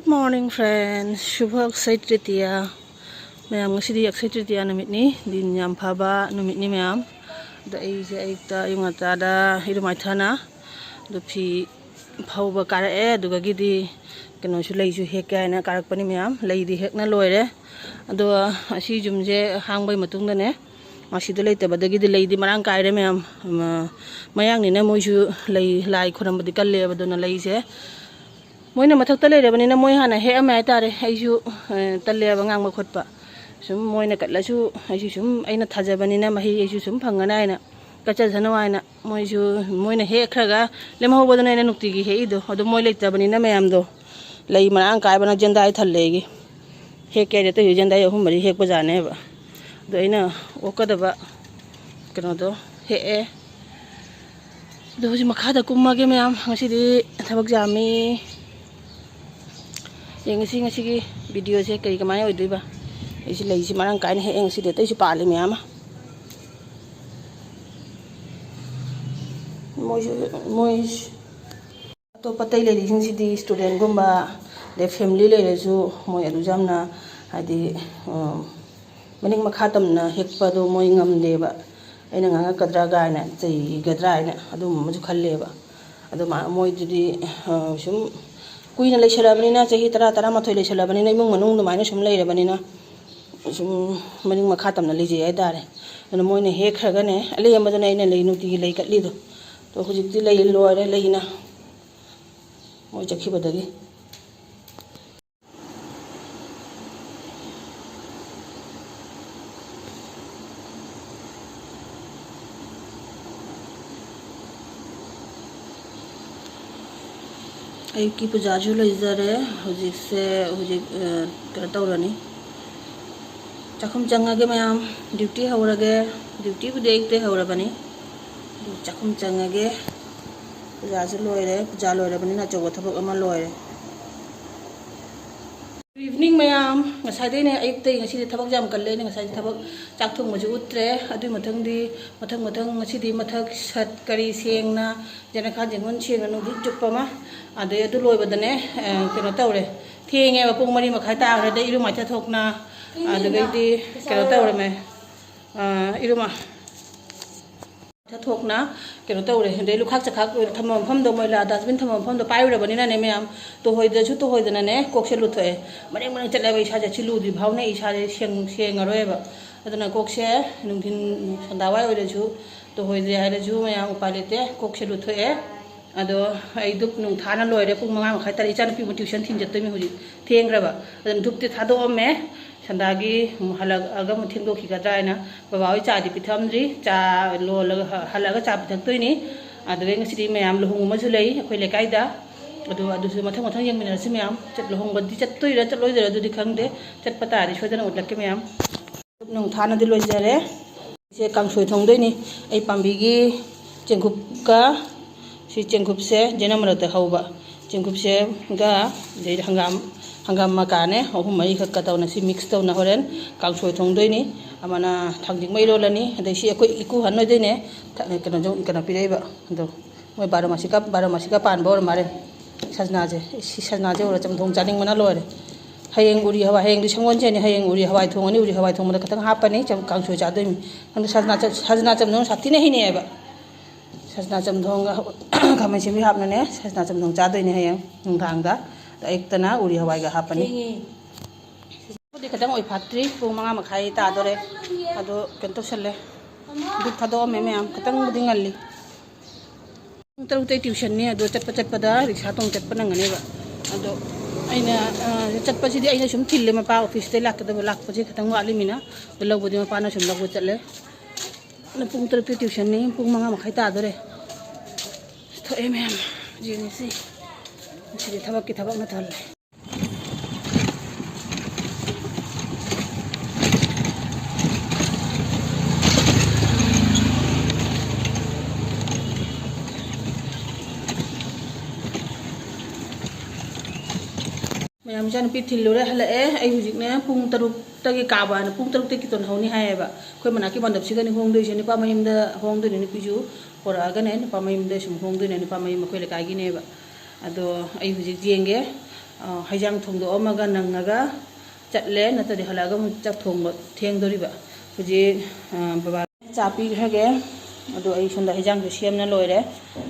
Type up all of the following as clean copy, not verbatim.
Good morning, friends. Shubha Akshay Tritiya. Mayam ngasi Akshay Tritiya namit ni din yam phaba namit ni mayam. Da ai je ai ta yung ata da hirumai thana. Do phi phauba kara duga gidi kano su lei su hek kai na karak pani mayam lei di hek na loire. Ado asi jumje hangbai matung da ne. Masi do lei ta badagi di lei di marang kai re mayam. Mayang ni na moi su lei lai khoram badi kal le badona lei se. Moina mathak tale re banina moi hana he ama tare aisu talle ba ngang ma khotpa sum moina katla su aisu sum aina thaja banina mahi aisu sum phangana aina kacha janawaina moisu moina he khraga lemho bodona ina nukti gi he ido odo moi leita banina mayam do lei marang kai bana jendai thalle gi he ke re to jendai hum mari he ko jane ba do ina okada ba kano do he e do ji makha da kumma ge mayam ngasi di thabak jami yang ngasi video se kai kamai oi dui ba isi lei si marang kai he eng si de tai si pa le me ama moi to patai le sing si di student gumba de family le su moi adu jamna hadi maning makhatam na hekpa do moi ngam de ba aina nga kadra ga na chei gadra ina adu mu ju khalle ba adu moi di sum kuina lei shalabani na chahi tara mathoi lei shalabani na imung manung dumaina sum lei rabani na sum maning makhatam na lei je ai dare ana moine he khraga ne ali amadana ina lei nuti gi lei katli do to hujikti lei loire lei na moi chakhi badagi आई की पूजा जो इधर है हुजिक से हुजिक करता उरानी चखम चंगा के मैं आम ड्यूटी हवरा गे ड्यूटी भी देखते हवरा बनी चखम चंगा के पूजा जो लोए बनी ना चौबो थबक अमा लोए इवनिंग में आम ngसाइदे ने अयुक्त ngasi थबक जाम कल्ले ने ngसाइ थबक चाकथुंग मजु उतरे अदुइ मथंग दी मथंग ngasi di मथक सत करी सेंगना जना खा जेंगन सेंगन नुदि जुप्पमा अदे अदु लोय बदने केनो तौरे थेंगे बा पुंग मरी मखाइ ताग्रे दे इरु माइथा थोकना अदुगैदि केनो तौरे मे इरुमा थोकना केनो तौरे दे लुखाक चखाक थमम फम दो मैला डस्टबिन थमम फम दो पाइरा बनिना ने मैम तो होइदसु तो होइदना ने कोकसे लुथोए मरे मरे चले बा इसा जे लुदि भावने इसा जे सेंगरोएबा अदना कोकसे नुंथिन संदावाय ओइदसु तो होइदे हाइदसु मैम उपालेते कोकसे लुथोए अदो आई दुप नुं थाना लोइरे पुंग मंगा मखाइ तार इचा नुपि ट्यूशन थिन जत्तोइ हुजि थेंग्राबा अदन दुपते थादोअमे संदागी हलग अगम थिंदो खिगद्रायना बाबा होय चादि पिथमद्रि चा लोलग हलग चा पिथक्तोइनि अदगे ngasi मैम लुहुंग मजु लei अखोइ लेकाइदा अदु अदुसु मथंग मथंग यंगमिनरसि मैम चत लुहुंग बदि चत्तोइरा चत्लोइदरा दुदि खंगदे चत्पा तारि सोदना उतलक्के मैम नुं थाना दि लोइजरे से कांगसोय थोंगदोइनि आई पाम्बिगी चेंगुपका si cengkup se jena merata hauba cengkup se ga de hangam makane ohum mai khakka taw na si mix taw na horen kangsoi thongdoi ni amana thangjing mai rolani ade si ekoi iku hanoi de ne kana jong kana pirei ba do moi 12 masika pan bor mare sajna je ora cham thong chaning mana lore hayeng uri hawa hayeng di sangon je ni hayeng uri hawai thongani uri hawai thongma katang hapani cham kangsoi cha doi mi ang sajna cham no sati ne hi ne ba sajna cham dhong khamai simi hapna ne sajna cham dhong cha doi ne hayang nungthang da ektana uri hawai ga hapani odi kadang oi phatri pung manga makhai ta dore ado kento selle du thado me am katang budi ngalli tarute tuition ni ado chatpa da riksha tong chatpa nangane ba ado aina chatpa si di aina sum thille ma pa office te lak da lak paji katang wali mina delo budi ma pa na sum lak chatle na pung tarute tuition ni pung manga makhai ta dore to em jini si sidi thabak ki thabak na thal ma'am जान P थिल्लोरे हलाए आई हुजिकने पुंग तरुक तगी काबा न पुंग तरुक तगी तन हौनी हायबा खोय मना की बंदब सिगनि होंगदोइ से Nipah मयिमदा होंगदोइ नि पिजु पोरागने Nipah मयिमदा सुम होंगदोइ नि निपा मयिम खोय लेकागी नेबा अदो आई हुजिक जेंगे ꯍꯩꯖꯥꯡ ꯊꯣꯡꯗꯣꯛꯑꯝꯃꯒ ꯅꯪꯉꯒ ꯆꯠꯂꯦ ꯅꯠꯇ꯭ꯔꯗꯤ ꯍꯜꯂꯛꯑꯒ ꯑꯃꯨꯛ ꯆꯥꯛ ꯊꯣꯡꯕ ꯊꯦꯡꯗꯣꯔꯤꯕ ꯍꯧꯖꯤꯛ ꯕꯕꯥ ꯆꯥ ꯄꯤꯈ꯭ꯔꯒꯦ ꯑꯗꯣ ꯑꯩ ꯁꯣꯝꯗ ꯍꯩꯖꯥꯡꯁꯨ ꯁꯦꯝꯅ ꯂꯣꯏꯔꯦ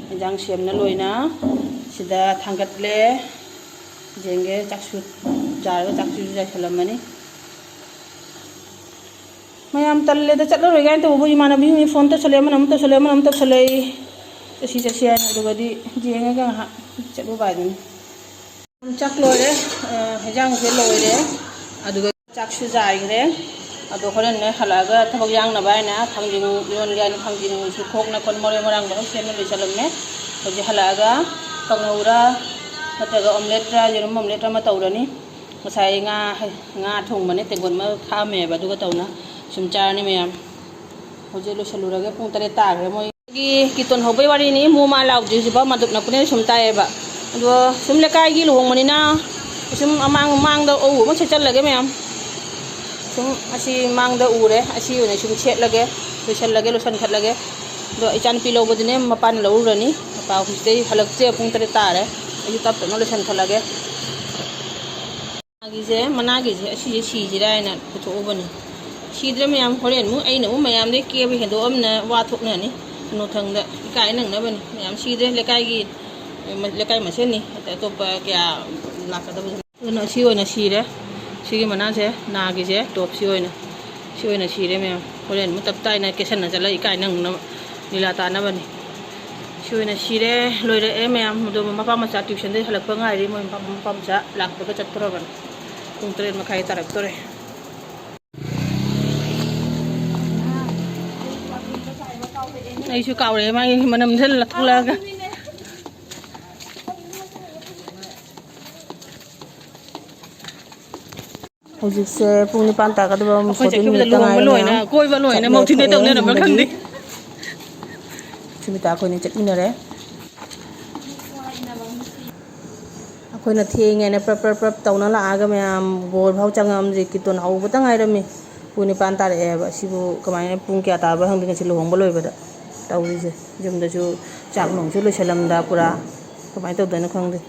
ꯍꯩꯖꯥꯡ ꯁꯦꯝꯅ ꯂꯣꯏꯅ ꯁꯤꯗ ꯊꯥꯡꯒꯠꯂꯦ ꯌꯦꯡꯒꯦ ꯆꯥꯛꯁꯨ ꯆꯥꯔꯒ ꯆꯥꯛꯁꯨ ꯆꯥꯏꯁꯜꯂꯝꯃꯅꯤ ꯃꯌꯥꯝ ꯇꯜꯂꯦꯗ ꯆꯠꯂꯔꯣꯏ ꯀꯥꯏꯅ ꯇꯧꯕ ꯏꯃꯥꯟꯅꯕꯤ ꯐꯣꯟ ꯇꯧꯁꯜꯂꯦ ꯑꯃꯅ ꯑꯃꯨꯛ ꯇꯧꯁꯜꯂꯦ ꯑꯃꯅ ꯑꯃꯨꯛ ꯇꯧꯁꯜꯂꯦ ꯆꯠꯁꯤ ꯍꯥꯏꯅ ꯑꯗꯨꯒꯗꯤ ꯌꯦꯡꯉꯒ ꯉꯥꯏꯍꯥꯛ ꯆꯠꯂꯨꯕ ꯍꯥꯏꯗꯨꯅꯤ ꯆꯥꯛ ꯂꯣꯏꯔꯦ ꯍꯩꯖꯥꯡꯁꯦ ꯂꯣꯏꯔꯦ ꯑꯗꯨꯒ ꯆꯥꯛꯁꯨ ꯆꯥꯏꯈ꯭ꯔꯦ ꯑꯗꯣ ꯍꯣꯔꯦꯟꯅꯦ ꯍꯜꯂꯛꯑꯒ ꯊꯕꯛ ꯌꯥꯡꯅꯕ ꯍꯥꯏꯅ ꯊꯥꯡꯖꯤꯡ ꯌꯣꯟꯒꯦ ꯍꯥꯏꯅ ꯊꯥꯡꯖꯤꯡꯁꯨ ꯈꯣꯛꯅ ꯈꯣꯠ ꯃꯔꯣꯏ ꯃꯔꯥꯡ ꯂꯣꯏ ꯁꯦꯝꯅ ꯂꯣꯏꯁꯜꯂꯝꯃꯦ ꯍꯧꯖꯤꯛ ꯍꯜꯂꯛꯑꯒ ꯀꯥꯡꯉꯧꯔ ꯅꯠꯇ꯭ꯔꯒ ꯑꯣꯝꯂꯦꯠꯔ ꯌꯦꯔꯨꯝ ꯑꯣꯝꯂꯦꯠꯔ ꯑꯃ ꯇꯧꯔꯅꯤ ꯉꯁꯥꯏ ꯉꯥ ꯊꯣꯡꯕꯅꯦ ꯇꯦꯡꯀꯣꯠ ꯑꯃ ꯈꯥꯛꯑꯝꯃꯦꯕ ꯑꯗꯨꯒ ꯇꯧꯅ ꯁꯨꯝ ꯆꯥꯔꯅꯤ ꯃꯌꯥꯝ ꯍꯧꯖꯤꯛ ꯂꯣꯏꯁꯜꯂꯨꯔꯒ ꯄꯨꯡ 3 ꯇꯥꯈ꯭ꯔꯦ ꯃꯣꯏꯒꯤ ꯀꯤꯇꯣꯟ ꯍꯧꯕꯩ ꯋꯥꯔꯤꯅꯤ ꯃꯨꯃꯥ ꯂꯥꯎꯗ꯭ꯔꯤ ꯍꯧꯖꯤꯛꯐꯥꯎ ꯃꯗꯨꯞ ꯅꯛꯄꯅꯤꯅ ꯁꯨꯝ ꯇꯥꯏꯌꯦꯕ ꯑꯗꯣ ꯁꯨꯝ ꯂꯩꯀꯥꯏꯒꯤ ꯂꯨꯍꯣꯡꯕꯅꯤꯅ ꯁꯨꯝ ꯃꯥꯡꯗ ꯑꯎ ꯑꯃ ꯁꯦꯠꯆꯜꯂꯒꯦ ꯃꯌꯥꯝ ꯁꯨꯝ ꯑꯁꯤ ꯃꯥꯡꯗ ꯎꯔꯦ ꯑꯁꯤ ꯑꯣꯏꯅ ꯁꯨꯝ ꯁꯦꯠꯂꯒꯦ ꯂꯣꯏꯁꯟꯈꯠꯂꯒꯦ ꯑꯗꯣ ꯏꯆꯥꯅꯨꯄꯤ ꯂꯧꯕꯗꯨꯅꯦ ꯃꯄꯥꯅ ꯂꯧꯔꯨꯔꯅꯤ ꯃꯄꯥ ꯍꯧꯖꯤꯛꯇꯩ ꯍꯜꯂꯛꯇꯦ ꯄꯨꯡ 3 ꯇꯥꯔꯦ ꯑꯩꯁꯨ ꯇꯞ ꯇꯞꯅ ꯂꯣꯏꯁꯟꯈꯠꯂꯒꯦ ꯃꯅꯥꯒꯤꯁꯦ ꯑꯁꯤꯁꯦ ꯁꯤꯁꯤꯔꯥ ꯍꯥꯏꯅ ꯄꯨꯊꯣꯛꯎꯕꯅꯤ ꯁꯤꯗ꯭ꯔꯦ ꯃꯌꯥꯝ ꯍꯣꯔꯦꯟ ꯑꯃꯨꯛ ꯑꯩꯅ ꯑꯃꯨꯛ ꯃꯌꯥꯝꯗꯩ ꯀꯦꯕ ꯍꯦꯟꯗꯣꯛꯑꯝꯅ ꯋꯥ ꯊꯣꯛꯅꯅꯤ ꯅꯣꯊꯪꯗ ꯏꯀꯥꯏ ꯅꯪꯅꯕꯅꯤ ꯃꯌꯥꯝ ꯁꯤꯗ꯭ꯔꯦ ꯂꯩꯀꯥꯏ ꯃꯁꯦꯟꯅꯤ ꯑꯇꯣꯞꯄ ꯀꯌꯥ ꯂꯥꯛꯀꯗꯕꯁꯨ ꯑꯗꯨꯅ ꯁꯤ ꯑꯣꯏꯅ ꯁꯤꯔꯦ ꯁꯤꯒꯤ ꯃꯅꯥꯁꯦ ꯅꯥꯒꯤꯁꯦ ꯇꯣꯞꯁꯤ ꯑꯣꯏꯅ ꯁꯤꯔꯦ ꯃꯌꯥꯝ ꯍꯣꯔꯦꯟ ꯑꯃꯨꯛ ꯇꯞ ꯇꯥꯏꯅ ꯀꯦꯁꯟꯅ ꯆꯠꯂ ꯏꯀꯥꯏ ꯅꯪꯅꯕ ꯂꯤꯂꯥ ꯇꯥꯅꯕꯅꯤ ꯁꯤ ꯑꯣꯏꯅ ꯁꯤꯔꯦ ꯂꯣꯏꯔꯛꯑꯦ ꯃꯌꯥꯝ ꯑꯗꯣ ꯃꯄꯥ ꯃꯆꯥ ꯇ꯭ꯌꯨꯁꯟꯗꯩ ꯍꯜꯂꯛꯄ ꯉꯥꯏꯔꯤ ꯃꯣꯏ ꯃꯄꯥ ꯃꯆꯥ ꯂꯥꯛꯄꯒ ꯆꯠꯇꯣꯔꯕꯅꯤ ꯄꯨꯡ 3:30 ꯇꯥꯔꯛꯇꯣꯔꯦ ꯑꯩꯁꯨ ꯀꯥꯎꯔꯦ ꯃꯥꯒꯤ ꯃꯅꯝꯁꯦ ꯂꯛꯂꯛꯑꯒ ꯍꯧꯖꯤꯛꯁꯦ ꯄꯨꯡ 9 ꯇꯥꯒꯗꯕ 14 ꯃꯤꯅꯤꯠ ꯉꯥꯏꯔꯦ ꯃꯌꯥꯝ ꯀꯣꯏꯕ ꯂꯣꯏꯅ ꯆꯠꯂꯦ ꯃꯧꯊꯤꯅ ꯊꯣꯛꯑꯦ ꯇꯧꯅꯔꯝꯕ꯭ꯔꯥ ꯌꯨꯝꯗꯒꯤ ꯈꯪꯗꯦ ꯁꯨꯃꯤꯇꯥ ꯑꯩꯈꯣꯏꯅ ꯆꯠꯃꯤꯟꯅꯔꯦ ꯑꯩꯈꯣꯏꯅ ꯊꯦꯡꯉꯦꯅ ꯄ꯭ꯔꯞ ꯇꯧꯅ ꯂꯥꯛꯑꯒ ꯃꯌꯥꯝ ꯕꯣꯜ ꯐꯥꯎ ꯆꯪꯉꯝꯗ꯭ꯔꯤ ꯀꯤꯇꯣꯟ ꯍꯧꯕꯇ ꯉꯥꯏꯔꯝꯃꯤ ꯄꯨꯡ 9 ꯇꯥꯔꯛꯑꯦꯕ ꯁꯤꯕꯨ ꯀꯃꯥꯏꯅ ꯄꯨꯡ ꯀꯌꯥ ꯇꯥꯕ ꯈꯪꯗꯦ ꯉꯁꯤ ꯂꯨꯍꯣꯡꯕ ꯂꯣꯏꯕꯗ ꯇꯧꯔꯤꯁꯦ ꯌꯨꯝꯗꯁꯨ ꯆꯥꯛ ꯅꯨꯡꯁꯨ ꯂꯣꯏꯁꯜꯂꯝꯗ ꯄꯨꯔꯥ ꯀꯃꯥꯏꯅ ꯇꯧꯗꯣꯏꯅꯣ ꯈꯪꯗꯦ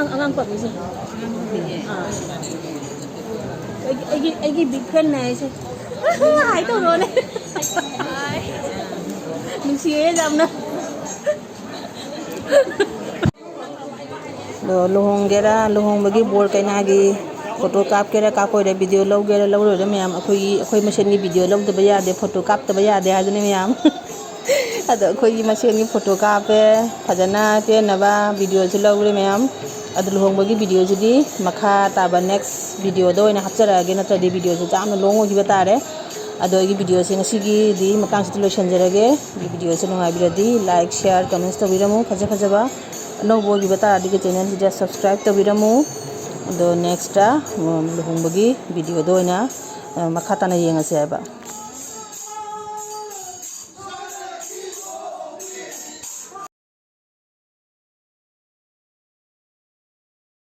Angang pa bisa. Agi big fan na isa. Hai to rồi đấy. Mình xía dầm na. Luhong gera luhong bagi bol kay nagi photo kap kera kapoy de video log gera log ro de mayam akoy machine ni video log de baya de photo kap de baya de hajne mayam ado akoy machine ni photo kap pe phajana pe naba video ju log re mayam adu luhong bagi video ju di makha taba next video do ina hapchara ge na de video ju jam long gi batare ado gi video se ngasi gi di makang situation jarage gi video se nungai biradi like share comments to biramu phaja ba no bogi bata adi ke channel ji subscribe to biramu do next luhong bagi video do ina makha ta na yenga se ba